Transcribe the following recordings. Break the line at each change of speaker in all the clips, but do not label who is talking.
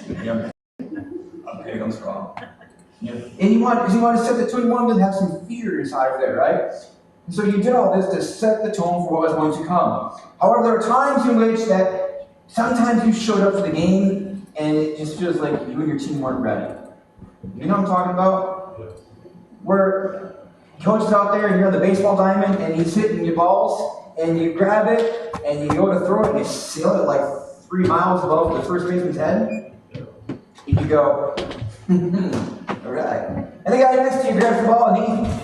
Yep. Here comes strong. Yep. And you want to set the tone. You want them to have some fear inside of there, right? And so you did all this to set the tone for what was going to come. However, there are times in which that sometimes you showed up for the game and it just feels like you and your team weren't ready. You know what I'm talking about? Where coach is out there and you're on the baseball diamond and he's hitting your balls and you grab it and you go to throw it and you sail it like 3 miles above the first baseman's head. And you go, all right. And the guy next to you grabs the ball and he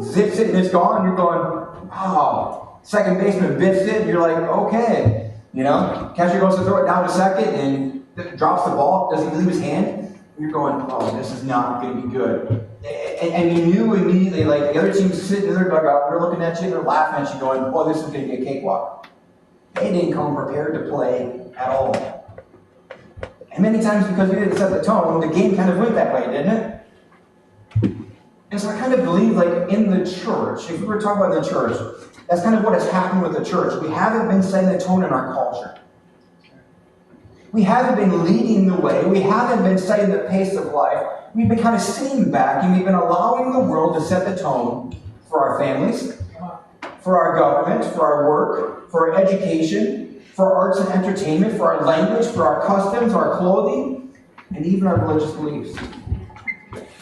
zips it and it's gone. You're going, wow. Second baseman biffs it and you're like, okay. You know, catcher goes to throw it down to second and drops the ball. Does he leave his hand? And you're going, oh, this is not going to be good. And you knew immediately, like the other team's sitting in their dugout, they're looking at you and they're laughing at you going, oh, this is going to be a cakewalk. They didn't come prepared to play at all. And many times because we didn't set the tone, the game kind of went that way, didn't it? And so I kind of believe, like, in the church, if we were talking about the church, that's kind of what has happened with the church. We haven't been setting the tone in our culture. We haven't been leading the way. We haven't been setting the pace of life. We've been kind of sitting back, and we've been allowing the world to set the tone for our families, for our government, for our work, for our education, for arts and entertainment, for our language, for our customs, our clothing, and even our religious beliefs.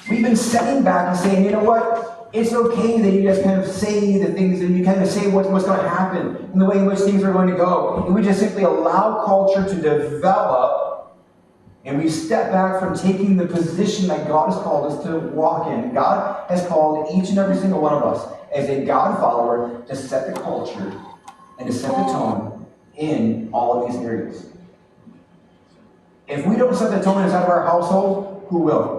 We've been stepping back and saying, you know what? It's okay that you just kind of say the things and you kind of say what's going to happen and the way in which things are going to go. And we just simply allow culture to develop, and we step back from taking the position that God has called us to walk in. God has called each and every single one of us as a God follower to set the culture and to set the tone in all of these areas. If we don't set the tone inside of our household, who will?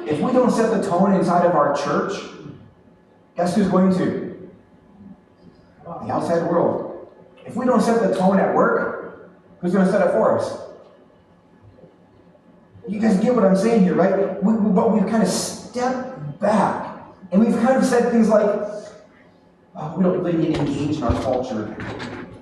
If we don't set the tone inside of our church, guess who's going to? The outside world. If we don't set the tone at work, who's going to set it for us? You guys get what I'm saying here, right? But we've kind of stepped back, and we've kind of said things like, oh, we don't really need to engage in our culture.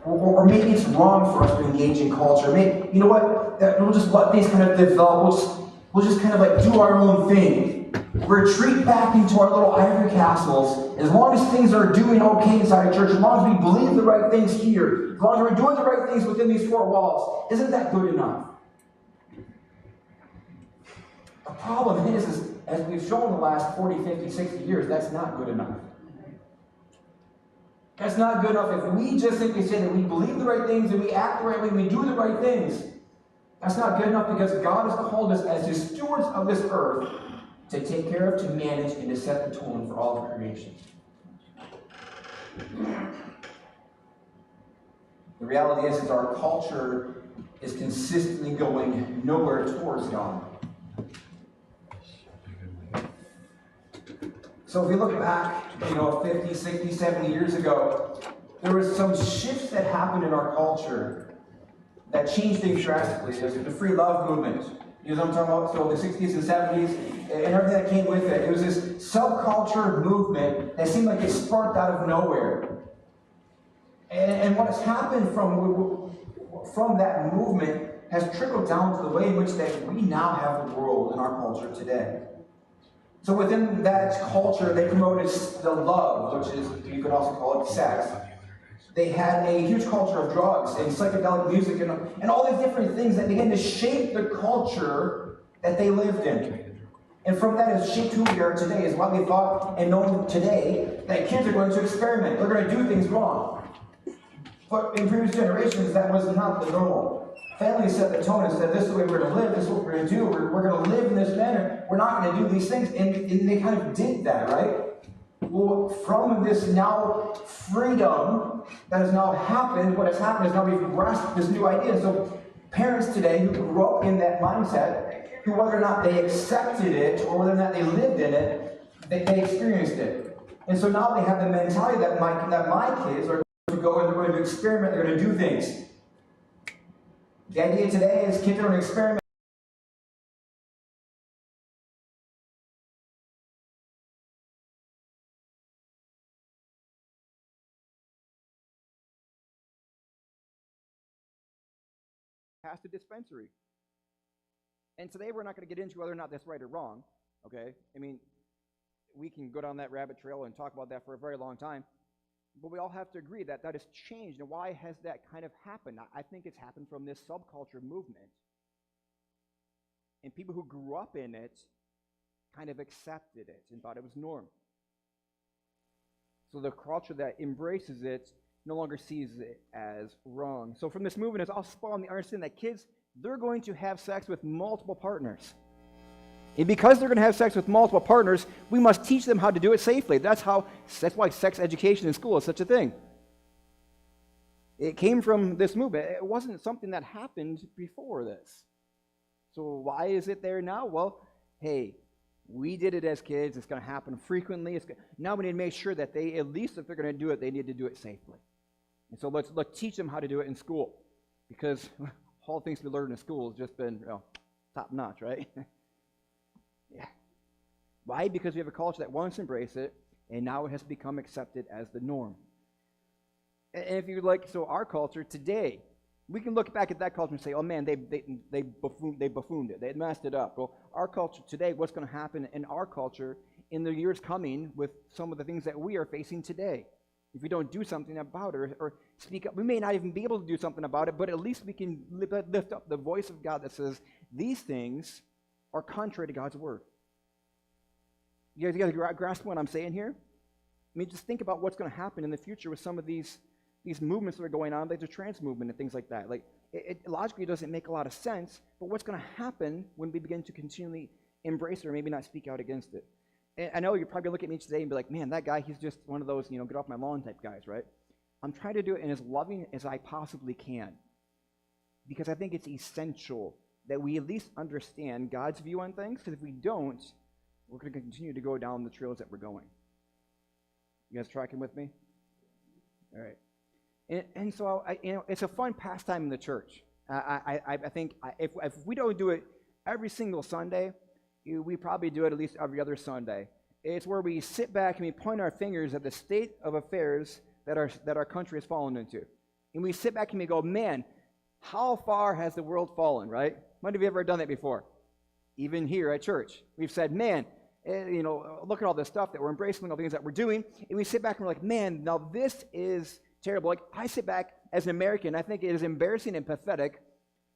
Or maybe it's wrong for us to engage in culture. Maybe, you know what? We'll just let things kind of develop. We'll just kind of like do our own thing. Retreat back into our little ivory castles. As long as things are doing okay inside a church, as long as we believe the right things here, as long as we're doing the right things within these four walls, isn't that good enough? The problem is as we've shown the last 40, 50, 60 years, that's not good enough. That's not good enough if we just simply say that we believe the right things and we act the right way and we do the right things. That's not good enough because God has called us as His stewards of this earth to take care of, to manage, and to set the tone for all of creation. The reality is our culture is consistently going nowhere towards God. So if we look back, 50, 60, 70 years ago, there was some shifts that happened in our culture that changed things drastically. There's the free love movement. You know what I'm talking about? So the 60s and 70s and everything that came with it. It was this subculture movement that seemed like it sparked out of nowhere. And what has happened from that movement has trickled down to the way in which that we now have the world in our culture today. So within that culture, they promoted the love, which is, you could also call it sex. They had a huge culture of drugs and psychedelic music and all these different things that began to shape the culture that they lived in. And from that has shaped who we are today, is why we thought and know today that kids are going to experiment. They're going to do things wrong. But in previous generations, that was not the normal. Families set the tone and said, this is the way we're going to live, this is what we're going to do, we're going to live in this manner, we're not going to do these things. And they kind of did that, right? Well, from this now freedom that has now happened, what has happened is now we've grasped this new idea. So parents today who grew up in that mindset, who whether or not they accepted it or whether or not they lived in it, they experienced it. And so now they have the mentality that my kids are going to go and they're going to experiment, they're going to do things. The idea today is kids are going to experiment. Past the dispensary.
And today we're not going to get into whether or not that's right or wrong, okay? I mean, we can go down that rabbit trail and talk about that for a very long time, but we all have to agree that that has changed. And why has that kind of happened? I think it's happened from this subculture movement. And people who grew up in it kind of accepted it and thought it was norm. So the culture that embraces it no longer sees it as wrong. So from this movement is all spawned the understanding that kids, they're going to have sex with multiple partners. And because they're going to have sex with multiple partners, we must teach them how to do it safely. That's why sex education in school is such a thing. It came from this movement. It wasn't something that happened before this. So why is it there now? Well, hey, we did it as kids. It's going to happen frequently. Now we need to make sure that they, at least if they're going to do it, they need to do it safely. And so let's teach them how to do it in school, because all the things we learned in school has just been top notch, right? Yeah. Why? Because we have a culture that wants to embrace it, and now it has become accepted as the norm. And if you like, so our culture today, we can look back at that culture and say, oh man, they buffooned it. They messed it up. Well, our culture today, what's going to happen in our culture in the years coming with some of the things that we are facing today? If we don't do something about it or speak up, we may not even be able to do something about it, but at least we can lift up the voice of God that says, these things are contrary to God's word. You guys grasp what I'm saying here? I mean, just think about what's going to happen in the future with some of these movements that are going on, like the trans movement and things like that. Like, it logically doesn't make a lot of sense, but what's going to happen when we begin to continually embrace it or maybe not speak out against it? And I know you're probably going to look at me today and be like, man, that guy, he's just one of those, get off my lawn type guys, right? I'm trying to do it in as loving as I possibly can, because I think it's essential that we at least understand God's view on things, because if we don't, we're going to continue to go down the trails that we're going. You guys tracking with me? All right. And so, it's a fun pastime in the church. I think if we don't do it every single Sunday, we probably do it at least every other Sunday. It's where we sit back and we point our fingers at the state of affairs that our country has fallen into. And we sit back and we go, man, how far has the world fallen, right? When have you ever done that before? Even here at church. We've said, man, look at all this stuff that we're embracing, all the things that we're doing. And we sit back and we're like, man, now this is terrible. Like, I sit back as an American, I think it is embarrassing and pathetic.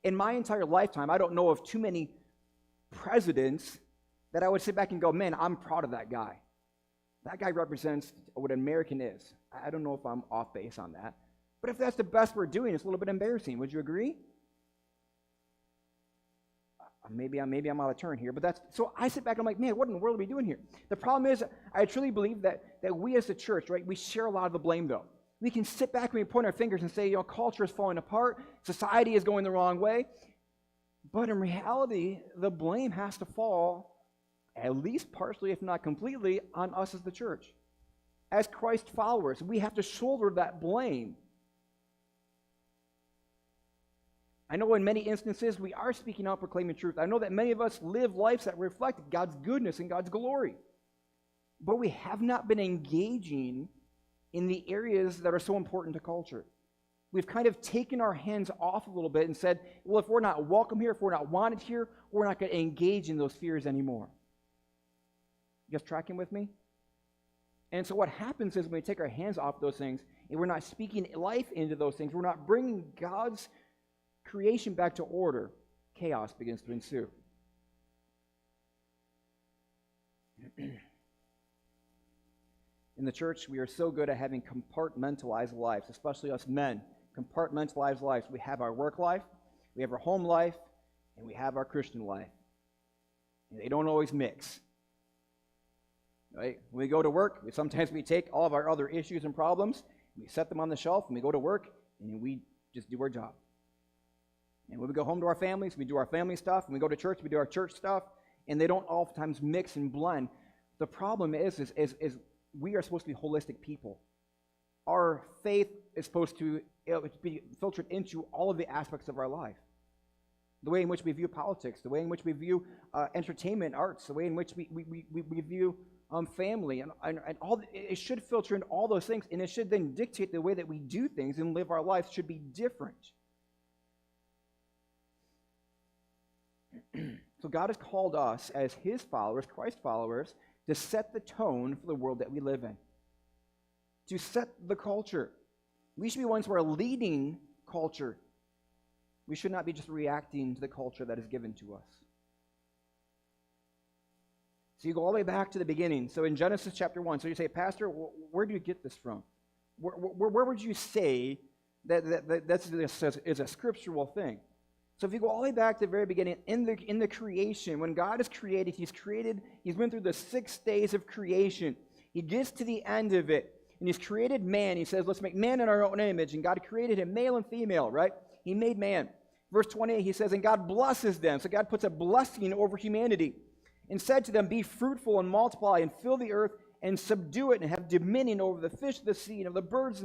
In my entire lifetime, I don't know of too many presidents that I would sit back and go, man, I'm proud of that guy. That guy represents what an American is. I don't know if I'm off base on that. But if that's the best we're doing, it's a little bit embarrassing. Would you agree? Maybe I'm out of turn here, but so I sit back and I'm like, man, what in the world are we doing here? The problem is, I truly believe that we as the church, right, we share a lot of the blame, though. We can sit back and we point our fingers and say, culture is falling apart, society is going the wrong way, but in reality, the blame has to fall, at least partially, if not completely, on us as the church. As Christ followers, we have to shoulder that blame. I know in many instances we are speaking out, proclaiming truth. I know that many of us live lives that reflect God's goodness and God's glory. But we have not been engaging in the areas that are so important to culture. We've kind of taken our hands off a little bit and said, well, if we're not welcome here, if we're not wanted here, we're not going to engage in those fears anymore. You guys tracking with me? And so what happens is when we take our hands off those things and we're not speaking life into those things, we're not bringing God's creation back to order, chaos begins to ensue. In the church, we are so good at having compartmentalized lives, especially us men. Compartmentalized lives. We have our work life, we have our home life, and we have our Christian life. And they don't always mix. Right? When we go to work, sometimes we take all of our other issues and problems, we set them on the shelf, and we go to work, and we just do our job. And when we go home to our families, we do our family stuff. When we go to church, we do our church stuff. And they don't oftentimes mix and blend. The problem is we are supposed to be holistic people. Our faith is supposed to be filtered into all of the aspects of our life. The way in which we view politics, the way in which we view entertainment, arts, the way in which we view family, and all. It should filter into all those things, and it should then dictate the way that we do things and live our lives should be different. So God has called us as his followers, Christ followers, to set the tone for the world that we live in, to set the culture. We should be ones who are leading culture. We should not be just reacting to the culture that is given to us. So you go all the way back to the beginning. So in Genesis chapter 1, so you say, Pastor, where do you get this from? Where would you say that this is a scriptural thing? So if you go all the way back to the very beginning, in the creation, when God is created, he's been through the 6 days of creation. He gets to the end of it, and he's created man. He says, let's make man in our own image. And God created him male and female, right? He made man. Verse 28, he says, and God blesses them. So God puts a blessing over humanity and said to them, be fruitful and multiply and fill the earth and subdue it and have dominion over the fish of the sea and of the birds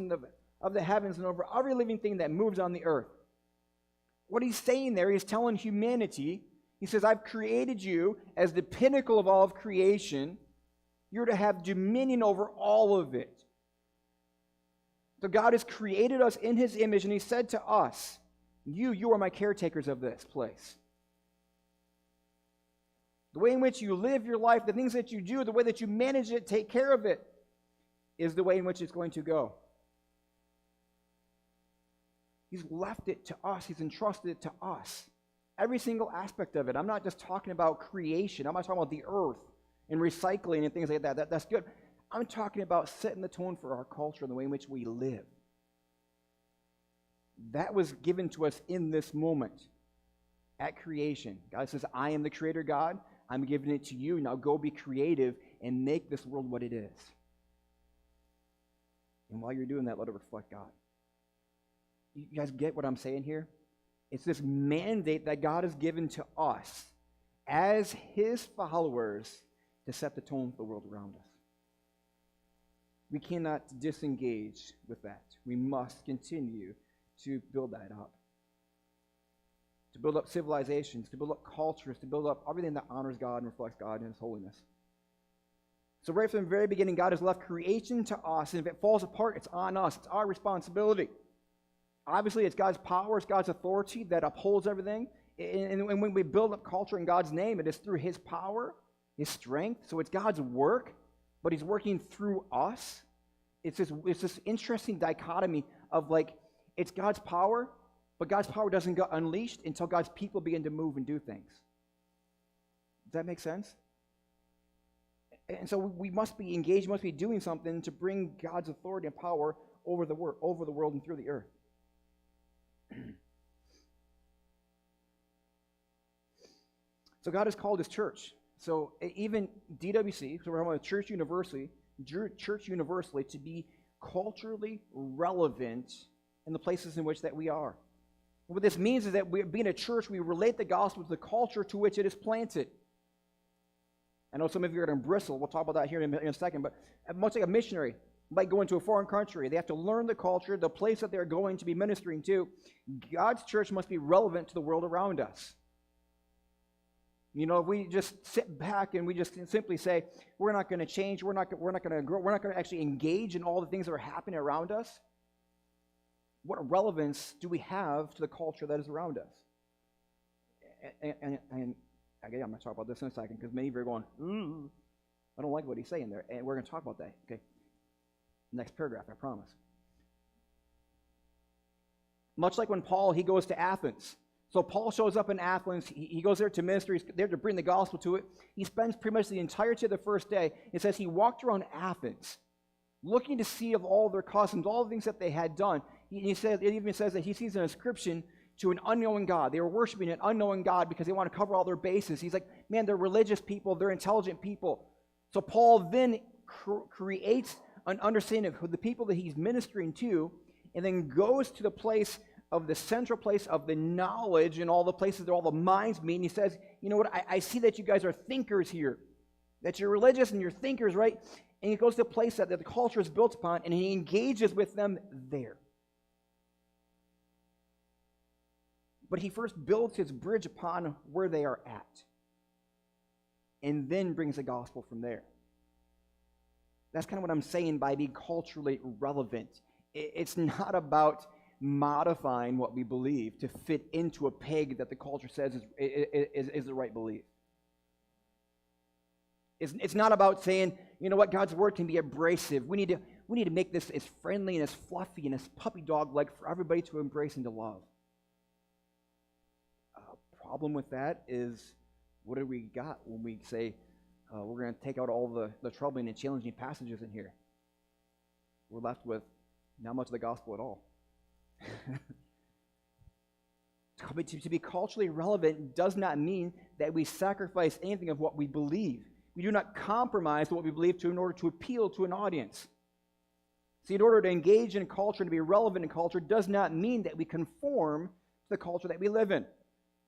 of the heavens and over every living thing that moves on the earth. What he's saying there, he's telling humanity, he says, I've created you as the pinnacle of all of creation. You're to have dominion over all of it. So God has created us in his image, and he said to us, you are my caretakers of this place. The way in which you live your life, the things that you do, the way that you manage it, take care of it, is the way in which it's going to go. He's left it to us. He's entrusted it to us. Every single aspect of it. I'm not just talking about creation. I'm not talking about the earth and recycling and things like that. That's good. I'm talking about setting the tone for our culture and the way in which we live. That was given to us in this moment at creation. God says, I am the creator God. I'm giving it to you. Now go be creative and make this world what it is. And while you're doing that, let it reflect God. You guys get what I'm saying here? It's this mandate that God has given to us as his followers to set the tone for the world around us. We cannot disengage with that. We must continue to build that up. To build up civilizations, to build up cultures, to build up everything that honors God and reflects God and his holiness. So right from the very beginning, God has left creation to us, and if it falls apart, it's on us. It's our responsibility. Obviously, it's God's power, it's God's authority that upholds everything. And when we build up culture in God's name, it is through his power, his strength. So it's God's work, but he's working through us. It's this interesting dichotomy of like, it's God's power, but God's power doesn't get unleashed until God's people begin to move and do things. Does that make sense? And so we must be engaged, we must be doing something to bring God's authority and power over the world and through the earth. So God has called his church. So even DWC, so we're talking about church universally, to be culturally relevant in the places in which that we are. And what this means is that being a church, we relate the gospel to the culture to which it is planted. I know some of you are in Bristol. We'll talk about that here in a second. But much like a missionary might go into a foreign country, they have to learn the culture, the place that they're going to be ministering to. God's church must be relevant to the world around us. You know, if we just sit back and we just simply say, we're not going to change, we're not going to grow, we're not going to actually engage in all the things that are happening around us, what relevance do we have to the culture that is around us? And again, I'm going to talk about this in a second, because many of you are going, I don't like what he's saying there. And we're going to talk about that. Okay. Next paragraph, I promise. Much like when Paul, he goes to Athens. So Paul shows up in Athens. He goes there to minister. He's there to bring the gospel to it. He spends pretty much the entirety of the first day. It says he walked around Athens, looking to see of all their customs, all the things that they had done. It even says that he sees an inscription to an unknown God. They were worshiping an unknown God because they want to cover all their bases. He's like, man, they're religious people. They're intelligent people. So Paul then creates an understanding of the people that he's ministering to, and then goes to the place of the central place of the knowledge and all the places that all the minds meet. And he says, you know what, I see that you guys are thinkers here, that you're religious and you're thinkers, right? And he goes to a place that the culture is built upon, and he engages with them there. But he first builds his bridge upon where they are at, and then brings the gospel from there. That's kind of what I'm saying by being culturally relevant. It's not about modifying what we believe to fit into a peg that the culture says is the right belief. It's not about saying, you know what, God's word can be abrasive. We need to make this as friendly and as fluffy and as puppy dog-like for everybody to embrace and to love. Problem with that is, what do we got when we say we're going to take out all the troubling and challenging passages in here? We're left with not much of the gospel at all. To be culturally relevant does not mean that we sacrifice anything of what we believe. We do not compromise what we believe in order to appeal to an audience. See, in order to engage in culture and to be relevant in culture does not mean that we conform to the culture that we live in.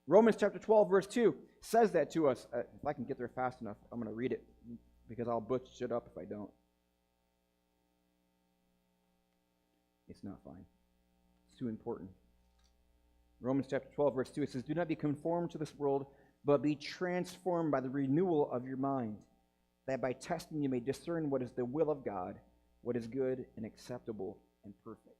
Romans chapter 12, verse 2 says that to us. If I can get there fast enough, I'm going to read it because I'll butch it up if I don't. It's not fine. It's too important. Romans chapter 12, verse 2, it says, "Do not be conformed to this world, but be transformed by the renewal of your mind, that by testing you may discern what is the will of God, what is good and acceptable and perfect."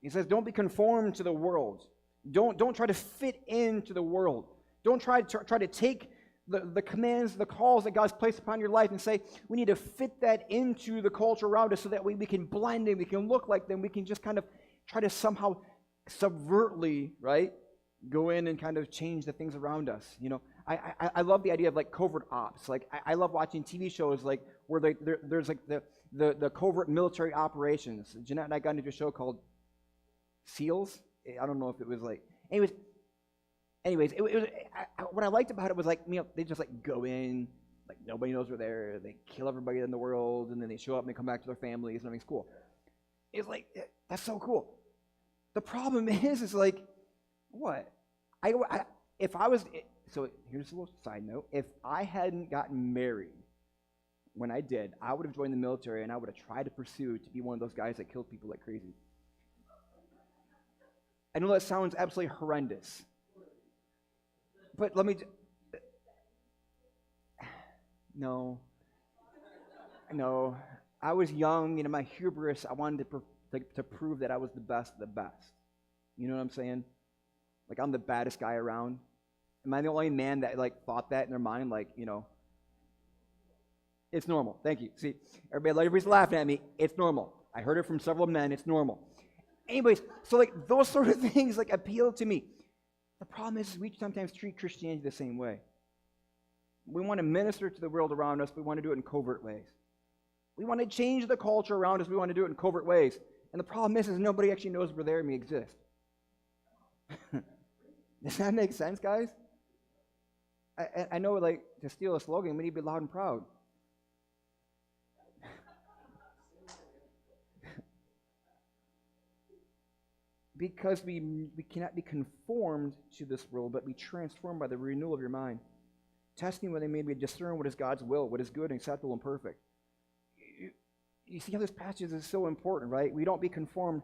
He says, don't be conformed to the world. Don't try to fit into the world. Don't try to take the commands, the calls that God's placed upon your life and say, we need to fit that into the culture around us so that we can blend in, we can look like them, we can just kind of try to somehow subvertly, right, go in and kind of change the things around us. You know, I love the idea of like covert ops. Like I love watching TV shows like where there's like the covert military operations. Jeanette and I got into a show called SEALs. I don't know if it was like, anyways, what I liked about it was like, you know, they just like go in, like nobody knows we're there, they kill everybody in the world, and then they show up and they come back to their families and everything's cool. It's like, that's so cool. The problem is like, what? If I was, so here's a little side note, if I hadn't gotten married when I did, I would have joined the military and I would have tried to pursue to be one of those guys that killed people like crazy. I know that sounds absolutely horrendous. But let me... No. I was young, and in my hubris, I wanted to prove that I was the best of the best. You know what I'm saying? Like, I'm the baddest guy around. Am I the only man that, like, thought that in their mind? Like, you know, it's normal. Thank you. See, everybody's laughing at me. It's normal. I heard it from several men. It's normal. Anyways, so like those sort of things like appeal to me. The problem is we sometimes treat Christianity the same way. We want to minister to the world around us. We want to do it in covert ways. We want to change the culture around us. We want to do it in covert ways. And the problem is nobody actually knows we're there and we exist. Does that make sense, guys? I know, like, to steal a slogan, we need to be loud and proud. Because we cannot be conformed to this world, but be transformed by the renewal of your mind. Testing whether they may discern what is God's will, what is good and acceptable and perfect. You see how this passage is so important, right? We don't be conformed,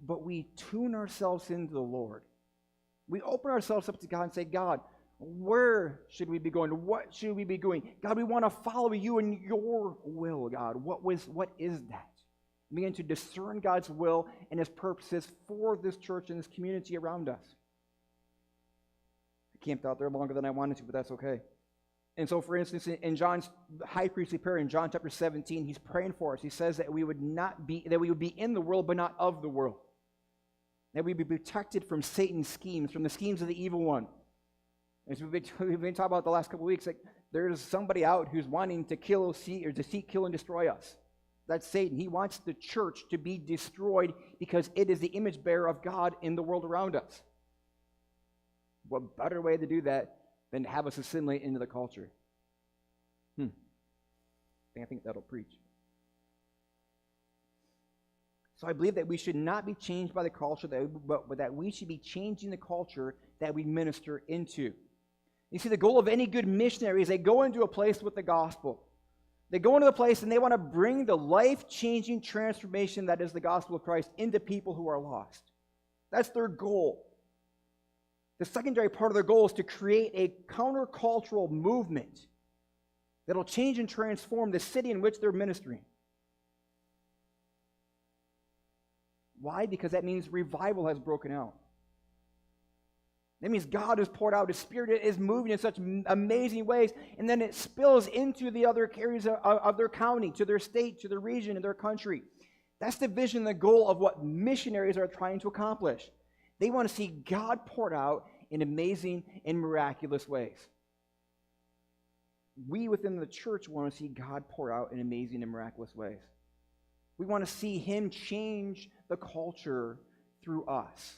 but we tune ourselves into the Lord. We open ourselves up to God and say, God, where should we be going? What should we be doing? God, we want to follow you in your will, God. What is that? Begin to discern God's will and his purposes for this church and this community around us. I camped out there longer than I wanted to, but that's okay. And so, for instance, in John's high priestly prayer in John chapter 17, he's praying for us. He says that we would be in the world, but not of the world. That we be protected from Satan's schemes, from the schemes of the evil one. As we've been talking about the last couple of weeks, like there's somebody out who's wanting to seek, kill, and destroy us. That's Satan. He wants the church to be destroyed because it is the image bearer of God in the world around us. What better way to do that than to have us assimilate into the culture? I think that'll preach. So I believe that we should not be changed by the culture, but that we should be changing the culture that we minister into. You see, the goal of any good missionary is they go into a place with the gospel. They go into the place and they want to bring the life-changing transformation that is the gospel of Christ into people who are lost. That's their goal. The secondary part of their goal is to create a countercultural movement that will change and transform the city in which they're ministering. Why? Because that means revival has broken out. That means God has poured out His Spirit, is moving in such amazing ways, and then it spills into the other areas of their county, to their state, to their region, and their country. That's the vision, the goal of what missionaries are trying to accomplish. They want to see God poured out in amazing and miraculous ways. We within the church want to see God pour out in amazing and miraculous ways. We want to see Him change the culture through us.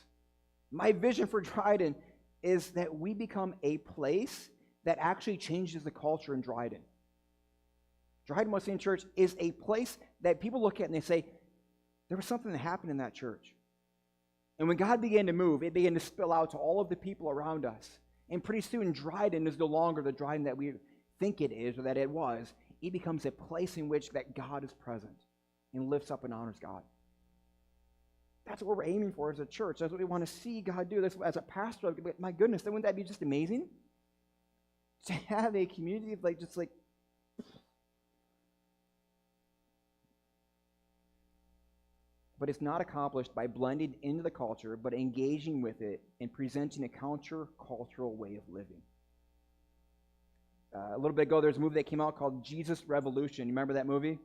My vision for Dryden is that we become a place that actually changes the culture in Dryden. Dryden Wesleyan Church is a place that people look at and they say, there was something that happened in that church. And when God began to move, it began to spill out to all of the people around us. And pretty soon, Dryden is no longer the Dryden that we think it is or that it was. It becomes a place in which that God is present and lifts up and honors God. That's what we're aiming for as a church. That's what we want to see God do. That's, as a pastor, my goodness, wouldn't that be just amazing? To have a community of But it's not accomplished by blending into the culture, but engaging with it and presenting a counter-cultural way of living. A little bit ago, there's a movie that came out called Jesus Revolution. You remember that movie?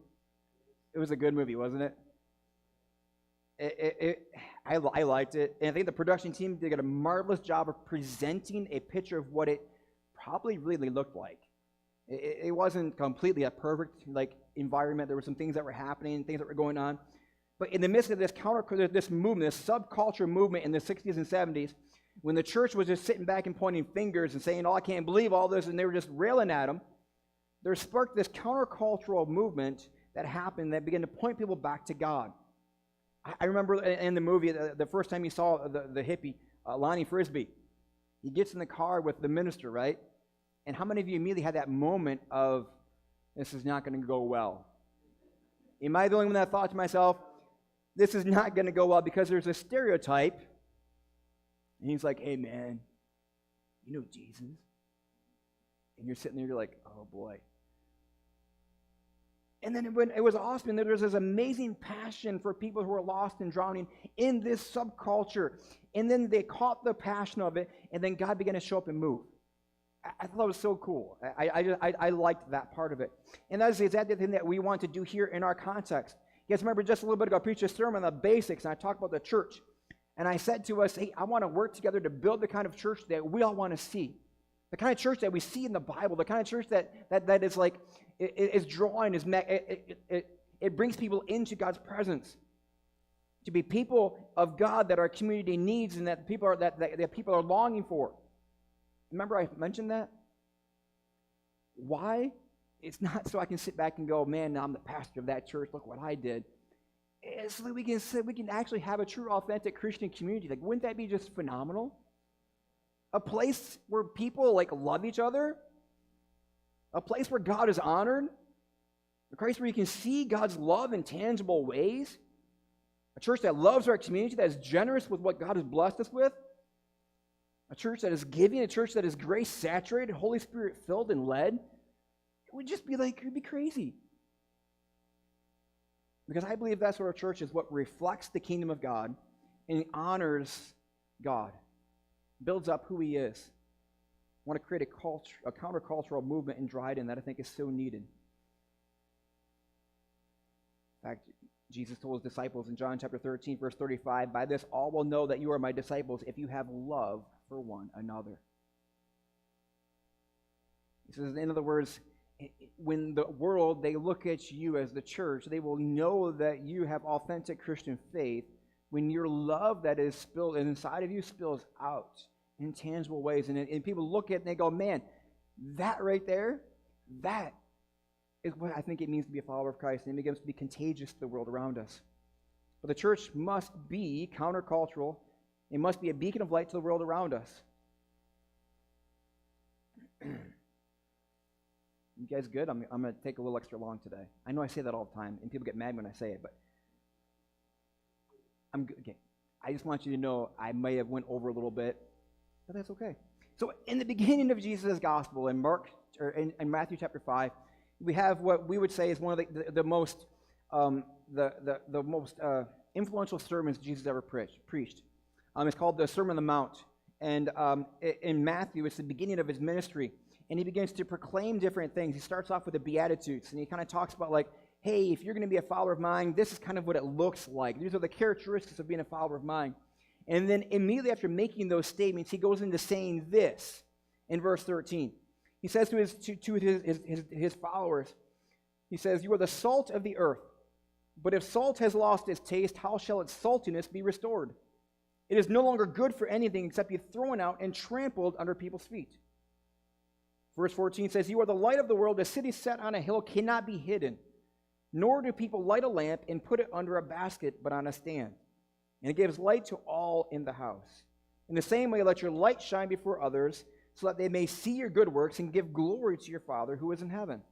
It was a good movie, wasn't it? I liked it. And I think the production team did a marvelous job of presenting a picture of what it probably really looked like. It wasn't completely a perfect environment. There were some things that were happening, things that were going on. But in the midst of this movement, this subculture movement in the 60s and 70s, when the church was just sitting back and pointing fingers and saying, oh, I can't believe all this, and they were just railing at them, there sparked this countercultural movement that happened that began to point people back to God. I remember in the movie, the first time you saw the hippie, Lonnie Frisbee, he gets in the car with the minister, right? And how many of you immediately had that moment of, this is not going to go well? Am I the only one that thought to myself, this is not going to go well because there's a stereotype? And he's like, hey, man, you know Jesus? And you're sitting there, you're like, oh, boy. And then it was awesome. And there was this amazing passion for people who were lost and drowning in this subculture. And then they caught the passion of it, and then God began to show up and move. I thought it was so cool. I liked that part of it. And that is exactly the thing that we want to do here in our context. You guys remember just a little bit ago, I preached a sermon on the basics, and I talked about the church. And I said to us, hey, I want to work together to build the kind of church that we all want to see. The kind of church that we see in the Bible, the kind of church that is like, is drawing, it brings people into God's presence. To be people of God that our community needs and that people are longing for. Remember I mentioned that? Why? It's not so I can sit back and go, man, now I'm the pastor of that church, look what I did. It's so that we can actually have a true, authentic Christian community. Like, wouldn't that be just phenomenal? A place where people love each other. A place where God is honored. A place where you can see God's love in tangible ways. A church that loves our community, that is generous with what God has blessed us with. A church that is giving, a church that is grace-saturated, Holy Spirit-filled and led. It would just be it would be crazy. Because I believe that's what our church is, what reflects the kingdom of God and honors God, builds up who He is. I want to create a countercultural movement in Dryden that I think is so needed. In fact, Jesus told His disciples in John chapter 13, verse 35, by this all will know that you are my disciples if you have love for one another. He says, in other words, when the world, they look at you as the church, they will know that you have authentic Christian faith when your love that is spilled inside of you spills out in tangible ways. And people look at it and they go, man, that right there, that is what I think it means to be a follower of Christ. And it begins to be contagious to the world around us. But the church must be countercultural. It must be a beacon of light to the world around us. You guys good? I'm going to take a little extra long today. I know I say that all the time, and people get mad when I say it, but I'm good. Okay. I just want you to know I may have went over a little bit, but that's okay. So in the beginning of Jesus' gospel, in Matthew chapter 5, we have what we would say is one of the most influential sermons Jesus ever preached. It's called the Sermon on the Mount. And in Matthew, it's the beginning of his ministry. And he begins to proclaim different things. He starts off with the Beatitudes, and he kind of talks about like, hey, if you're going to be a follower of mine, this is kind of what it looks like. These are the characteristics of being a follower of mine. And then immediately after making those statements, he goes into saying this in verse 13. He says to his followers, he says, "You are the salt of the earth. But if salt has lost its taste, how shall its saltiness be restored? It is no longer good for anything except be thrown out and trampled under people's feet." Verse 14 says, "You are the light of the world. A city set on a hill cannot be hidden. Nor do people light a lamp and put it under a basket, but on a stand. And it gives light to all in the house. In the same way, let your light shine before others, so that they may see your good works and give glory to your Father who is in heaven."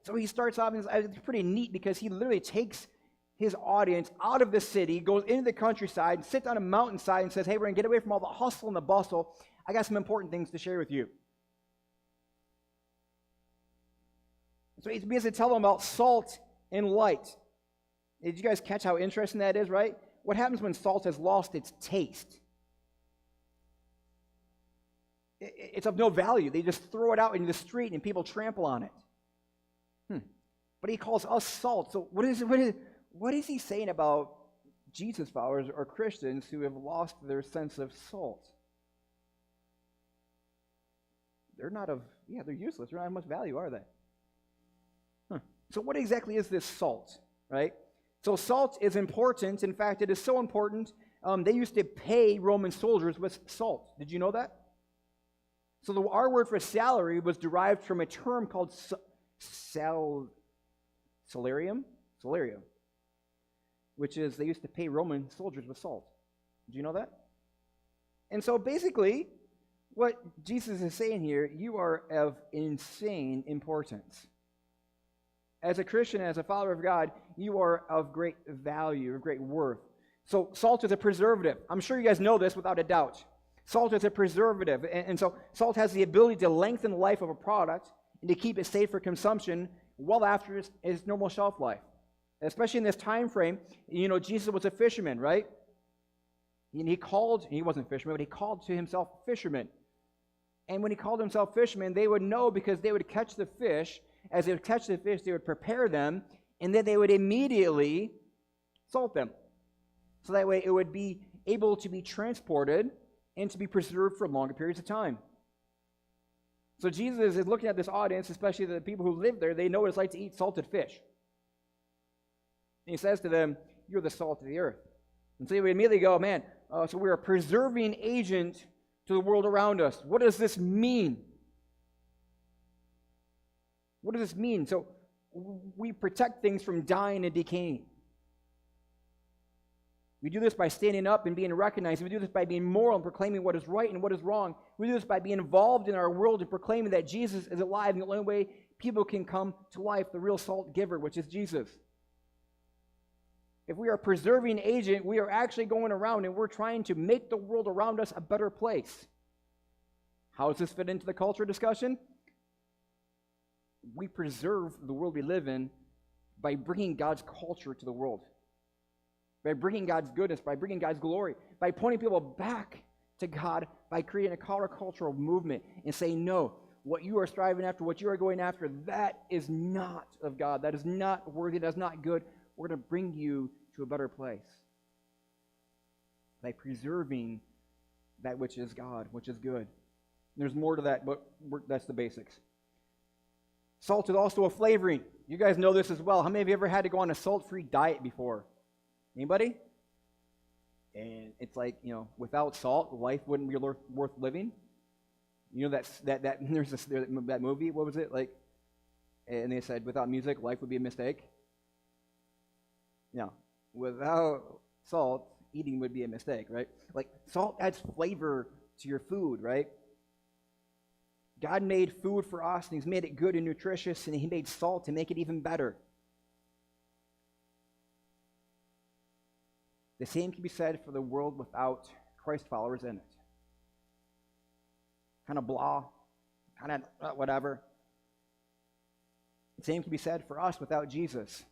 So he starts off, and it's pretty neat because he literally takes his audience out of the city, goes into the countryside, sits on a mountainside and says, hey, we're going to get away from all the hustle and the bustle. I got some important things to share with you. So he begins to tell them about salt and light. Did you guys catch how interesting that is, right? What happens when salt has lost its taste? It's of no value. They just throw it out into the street and people trample on it. But he calls us salt. So what is he saying about Jesus followers or Christians who have lost their sense of salt? They're useless. They're not of much value, are they? So what exactly is this salt, right? So salt is important. In fact, it is so important, they used to pay Roman soldiers with salt. Did you know that? So our word for salary was derived from a term called salarium, which is they used to pay Roman soldiers with salt. Did you know that? And so basically, what Jesus is saying here, you are of insane importance. As a Christian, as a follower of God, you are of great value, of great worth. So salt is a preservative. I'm sure you guys know this without a doubt. Salt is a preservative, and so salt has the ability to lengthen the life of a product and to keep it safe for consumption well after its normal shelf life. Especially in this time frame, Jesus was a fisherman, right? He wasn't a fisherman, but he called to himself fisherman. And when he called himself fisherman, they would know because they would catch the fish. As they would catch the fish, they would prepare them, and then they would immediately salt them. So that way it would be able to be transported and to be preserved for longer periods of time. So Jesus is looking at this audience, especially the people who live there. They know what it's like to eat salted fish. And he says to them, you're the salt of the earth. And so they would immediately go, man, so we're a preserving agent to the world around us. What does this mean? What does this mean? So we protect things from dying and decaying. We do this by standing up and being recognized. We do this by being moral and proclaiming what is right and what is wrong. We do this by being involved in our world and proclaiming that Jesus is alive. And the only way people can come to life, the real salt giver, which is Jesus. If we are a preserving agent, we are actually going around and we're trying to make the world around us a better place. How does this fit into the culture discussion? We preserve the world we live in by bringing God's culture to the world. By bringing God's goodness, by bringing God's glory, by pointing people back to God, by creating a countercultural movement and saying, no, what you are striving after, what you are going after, that is not of God. That is not worthy. That is not good. We're going to bring you to a better place by preserving that which is God, which is good. There's more to that, but that's the basics. Salt is also a flavoring. You guys know this as well. How many of you ever had to go on a salt-free diet before? Anybody? And it's like, without salt, life wouldn't be worth living. There's that movie, what was it? And they said, without music, life would be a mistake. No. Without salt, eating would be a mistake, right? Salt adds flavor to your food, right? God made food for us, and He's made it good and nutritious, and He made salt to make it even better. The same can be said for the world without Christ followers in it. Kind of blah, kind of whatever. The same can be said for us without Jesus.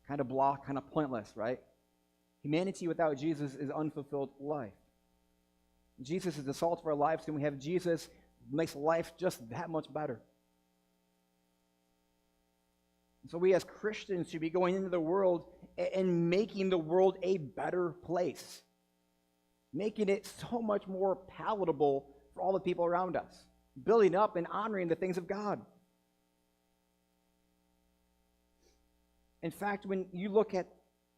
Kind of blah, kind of pointless, right? Humanity without Jesus is unfulfilled life. Jesus is the salt of our lives, and we have Jesus makes life just that much better. So we as Christians should be going into the world and making the world a better place, making it so much more palatable for all the people around us, building up and honoring the things of God. In fact, when you look at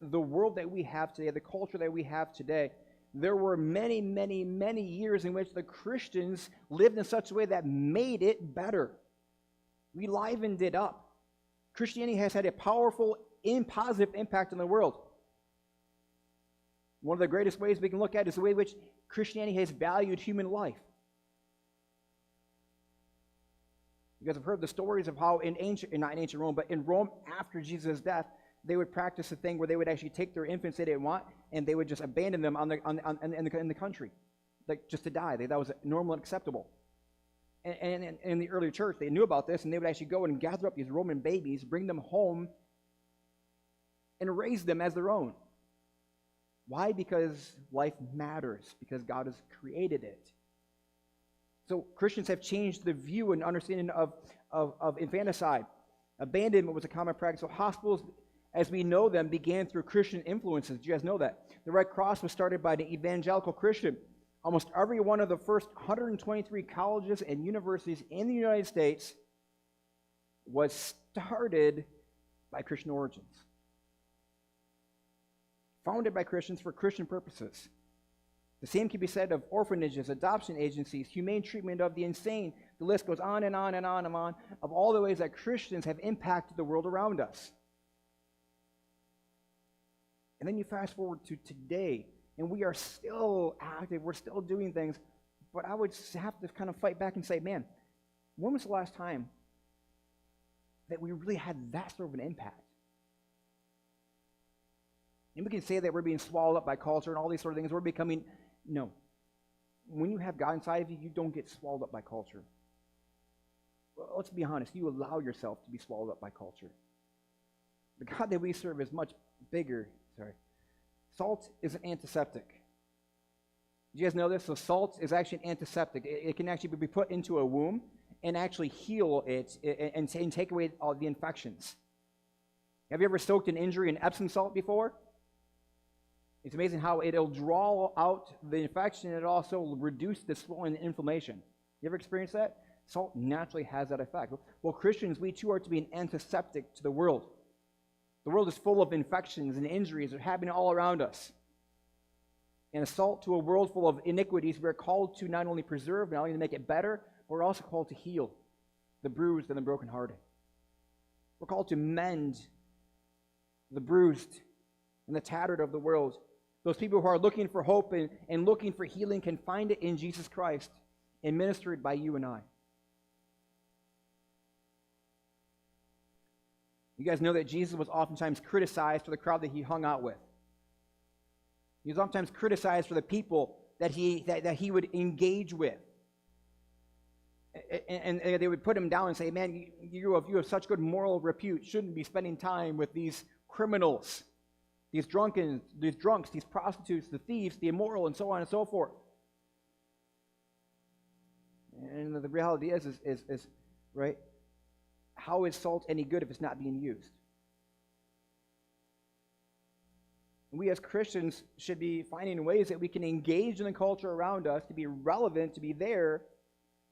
the world that we have today, the culture that we have today, there were many, many, many years in which the Christians lived in such a way that made it better. We livened it up. Christianity has had a powerful and positive impact on the world. One of the greatest ways we can look at is the way in which Christianity has valued human life. You guys have heard the stories of how not in ancient Rome, but in Rome after Jesus' death, they would practice a thing where they would actually take their infants they didn't want, and they would just abandon them in the country, like just to die. That was normal and acceptable. And in the early church, they knew about this, and they would actually go and gather up these Roman babies, bring them home, and raise them as their own. Why? Because life matters, because God has created it. So Christians have changed the view and understanding of infanticide. Abandonment was a common practice. So hospitals, as we know them, began through Christian influences. Do you guys know that? The Red Cross was started by an evangelical Christian. Almost every one of the first 123 colleges and universities in the United States was started by Christian origins. Founded by Christians for Christian purposes. The same can be said of orphanages, adoption agencies, humane treatment of the insane. The list goes on and on and on and on of all the ways that Christians have impacted the world around us. And then you fast forward to today, and we are still active, we're still doing things, but I would have to kind of fight back and say, man, when was the last time that we really had that sort of an impact? And we can say that we're being swallowed up by culture and all these sort of things. We're becoming, no. When you have God inside of you, you don't get swallowed up by culture. Well, let's be honest, you allow yourself to be swallowed up by culture. The God that we serve is much bigger. Salt is an antiseptic. Do you guys know this? So salt is actually an antiseptic. It can actually be put into a wound and actually heal it and take away all the infections. Have you ever soaked an injury in Epsom salt before? It's amazing how it'll draw out the infection and it also reduce the swelling and inflammation. You ever experienced that? Salt naturally has that effect. Well, Christians, we too are to be an antiseptic to the world. The world is full of infections and injuries that are happening all around us. And a salt to a world full of iniquities, we're called to not only preserve, not only to make it better, but we're also called to heal the bruised and the brokenhearted. We're called to mend the bruised and the tattered of the world. Those people who are looking for hope and looking for healing can find it in Jesus Christ and ministered by you and I. You guys know that Jesus was oftentimes criticized for the crowd that he hung out with. He was oftentimes criticized for the people that he would engage with. And they would put him down and say, man, you have such good moral repute. Shouldn't be spending time with these criminals, these drunks, these prostitutes, the thieves, the immoral, and so on and so forth. And the reality is right, how is salt any good if it's not being used? We as Christians should be finding ways that we can engage in the culture around us, to be relevant, to be there,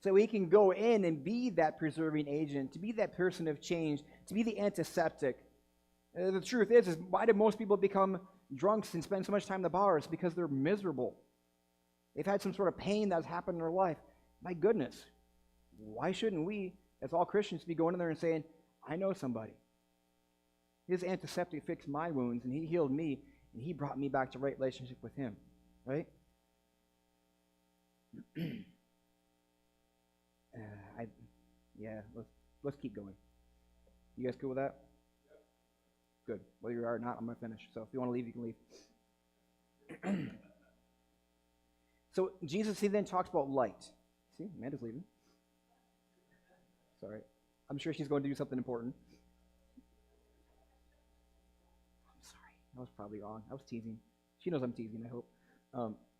so we can go in and be that preserving agent, to be that person of change, to be the antiseptic. The truth is why do most people become drunks and spend so much time in the bars? Because they're miserable. They've had some sort of pain that's happened in their life. My goodness, why shouldn't we, as all Christians, be going in there and saying, I know somebody. His antiseptic fixed my wounds, and he healed me, and he brought me back to right relationship with him, right? Let's keep going. You guys cool with that? Good. Whether you are or not, I'm going to finish. So if you want to leave, you can leave. So Jesus, he then talks about light. See, Amanda's leaving. Sorry. I'm sure she's going to do something important. I'm sorry. I was probably wrong. I was teasing. She knows I'm teasing, I hope.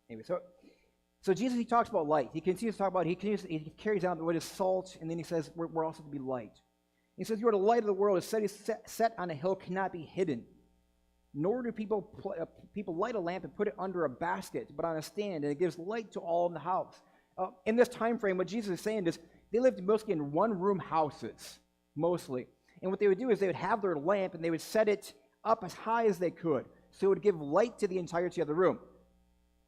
Anyway, so So Jesus, he talks about light. He continues to talk about, he carries out what is salt, and then he says we're also to be light. He says, you are the light of the world. A city set on a hill cannot be hidden. Nor do people light a lamp and put it under a basket, but on a stand, and it gives light to all in the house. In this time frame, what Jesus is saying is they lived mostly in one-room houses, mostly. And what they would do is they would have their lamp, and they would set it up as high as they could, so it would give light to the entirety of the room.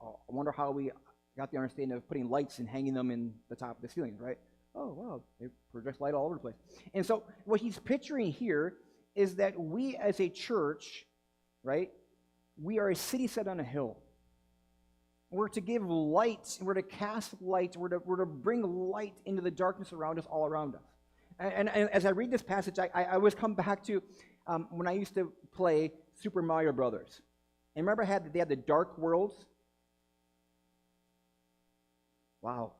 Oh, I wonder how we got the understanding of putting lights and hanging them in the top of the ceilings, right? Oh, wow, they project light all over the place. And so what he's picturing here is that we as a church, right, we are a city set on a hill. We're to give light, we're to cast light, we're to bring light into the darkness around us, all around us. And as I read this passage, I always come back to when I used to play Super Mario Brothers. And remember they had the dark worlds? Wow.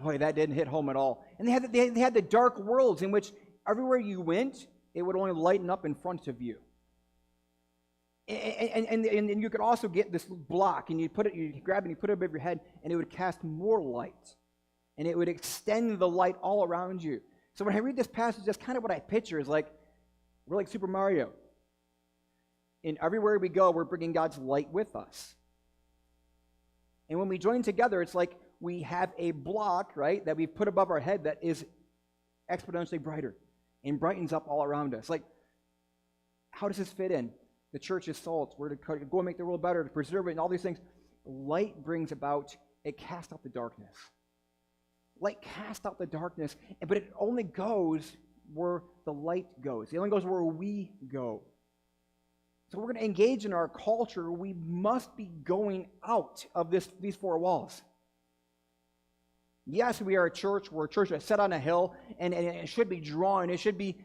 Boy, that didn't hit home at all. And they had the dark worlds in which everywhere you went, it would only lighten up in front of you. And you could also get this block, and you grab it and you put it above your head, and it would cast more light. And it would extend the light all around you. So when I read this passage, that's kind of what I picture, is like, we're like Super Mario. And everywhere we go, we're bringing God's light with us. And when we join together, it's like we have a block, right, that we've put above our head that is exponentially brighter and brightens up all around us. Like, how does this fit in? The church is salt. We're to go and make the world better, to preserve it, and all these things. Light brings about, it casts out the darkness. Light casts out the darkness, but it only goes where the light goes. It only goes where we go. So we're going to engage in our culture. We must be going out of these four walls. Yes, we are a church. We're a church that's set on a hill, and it should be drawn. It should be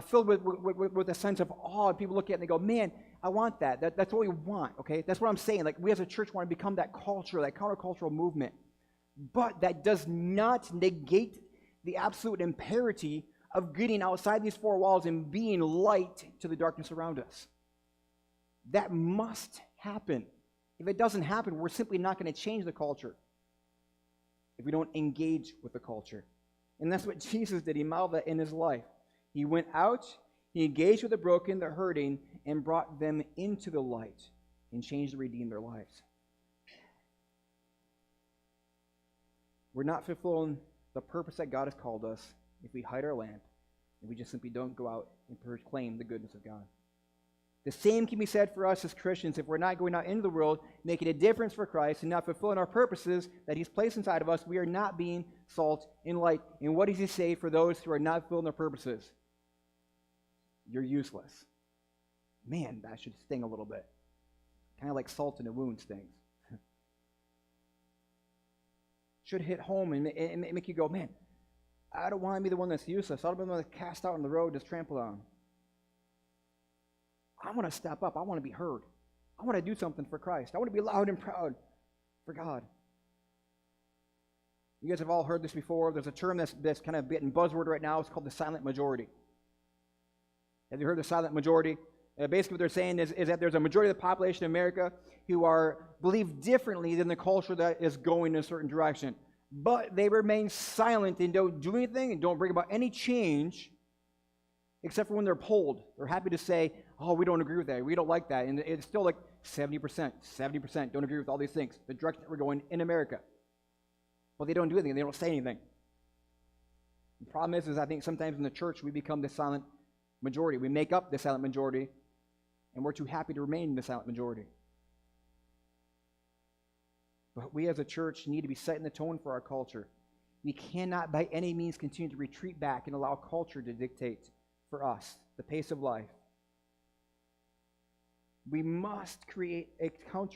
filled with a sense of awe. And people look at it and they go, man, I want that. That's what we want, okay? That's what I'm saying. Like, we as a church want to become that culture, that countercultural movement. But that does not negate the absolute imperative of getting outside these four walls and being light to the darkness around us. That must happen. If it doesn't happen, we're simply not going to change the culture if we don't engage with the culture. And that's what Jesus did. He modeled that in his life. He went out, he engaged with the broken, the hurting, and brought them into the light and changed and redeemed their lives. We're not fulfilling the purpose that God has called us if we hide our lamp and we just simply don't go out and proclaim the goodness of God. The same can be said for us as Christians. If we're not going out into the world, making a difference for Christ and not fulfilling our purposes that he's placed inside of us, we are not being salt and light. And what does he say for those who are not fulfilling their purposes? You're useless. Man, that should sting a little bit. Kind of like salt in a wound stings. Should hit home and make you go, man, I don't want to be the one that's useless. I don't want to be the one that's cast out on the road, just trampled on. I want to step up. I want to be heard. I want to do something for Christ. I want to be loud and proud for God. You guys have all heard this before. There's a term that's kind of getting buzzword right now. It's called the silent majority. Have you heard the silent majority? Basically what they're saying is that there's a majority of the population in America who believe differently than the culture that is going in a certain direction. But they remain silent and don't do anything and don't bring about any change except for when they're polled. They're happy to say, oh, we don't agree with that. We don't like that. And it's still like 70% don't agree with all these things, the direction that we're going in America. But they don't do anything. They don't say anything. The problem is I think sometimes in the church we become the silent majority. We make up the silent majority, and we're too happy to remain the silent majority. But we as a church need to be setting the tone for our culture. We cannot by any means continue to retreat back and allow culture to dictate for us the pace of life. We must create a counter